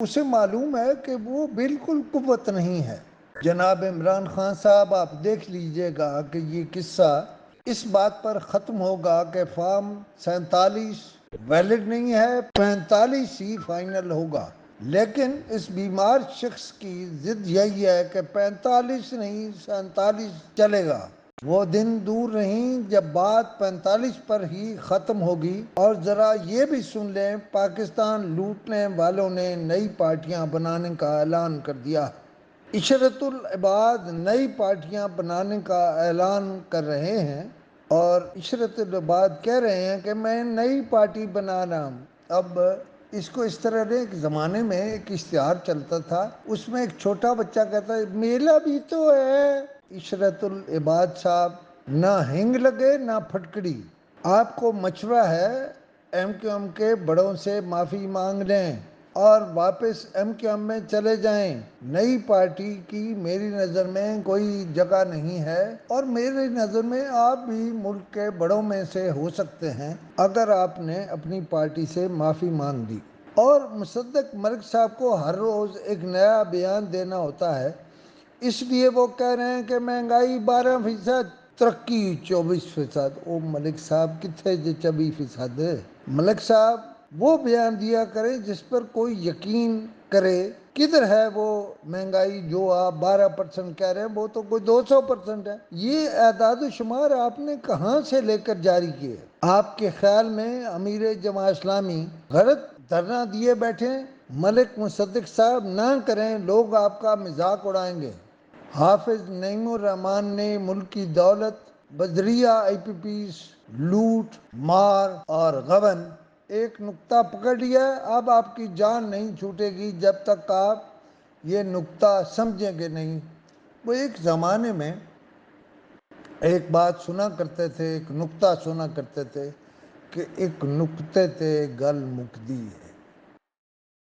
اسے معلوم ہے کہ وہ بالکل قوت نہیں ہے۔ جناب عمران خان صاحب، آپ دیکھ لیجئے گا کہ یہ قصہ اس بات پر ختم ہوگا کہ فارم 47 ویلڈ نہیں ہے، 45 ہی فائنل ہوگا۔ لیکن اس بیمار شخص کی ضد یہی ہے کہ 45 نہیں 47 چلے گا۔ وہ دن دور نہیں جب بات 45 پر ہی ختم ہوگی۔ اور ذرا یہ بھی سن لیں، پاکستان لوٹنے والوں نے نئی پارٹیاں بنانے کا اعلان کر دیا۔ عشرت العباد نئی پارٹیاں بنانے کا اعلان کر رہے ہیں، اور عشرت العباد کہہ رہے ہیں کہ میں نئی پارٹی بنا رہا ہوں۔ اب اس کو اس طرح ایک زمانے میں ایک اشتہار چلتا تھا، اس میں ایک چھوٹا بچہ کہتا ہے میلا بھی تو ہے۔ عشرت العباد صاحب، نہ ہنگ لگے نہ پھٹکڑی۔ آپ کو مشورہ ہے ایم کیو ایم کے بڑوں سے معافی مانگ لیں اور واپس ایم کیو ایم میں چلے جائیں۔ نئی پارٹی کی میری نظر میں کوئی جگہ نہیں ہے، اور میری نظر میں آپ بھی ملک کے بڑوں میں سے ہو سکتے ہیں اگر آپ نے اپنی پارٹی سے معافی مانگ دی۔ اور مصدق ملک صاحب کو ہر روز ایک نیا بیان دینا ہوتا ہے، اس لیے وہ کہہ رہے ہیں کہ مہنگائی 12%، ترقی 24%۔ او ملک صاحب کتنے 24%؟ ملک صاحب وہ بیان دیا کریں جس پر کوئی یقین کرے۔ کدھر ہے وہ مہنگائی جو آپ 12% کہہ رہے ہیں؟ وہ تو کوئی 200% ہے۔ یہ اعداد و شمار آپ نے کہاں سے لے کر جاری کیے؟ آپ کے خیال میں امیر جماعت اسلامی غلط دھرنا دیے بیٹھے؟ ملک مصدق صاحب نہ کریں، لوگ آپ کا مذاق اڑائیں گے۔ حافظ نعیم الرحمن نے ملک کی دولت، بذریعہ آئی پی پیز، لوٹ مار اور غبن ایک نقطہ پکڑ لیا ہے۔ اب آپ کی جان نہیں چھوٹے گی جب تک آپ یہ نقطہ سمجھیں گے نہیں۔ وہ ایک زمانے میں ایک بات سنا کرتے تھے، ایک نقطہ سنا کرتے تھے کہ ایک نقطے تے گل مکدی ہے۔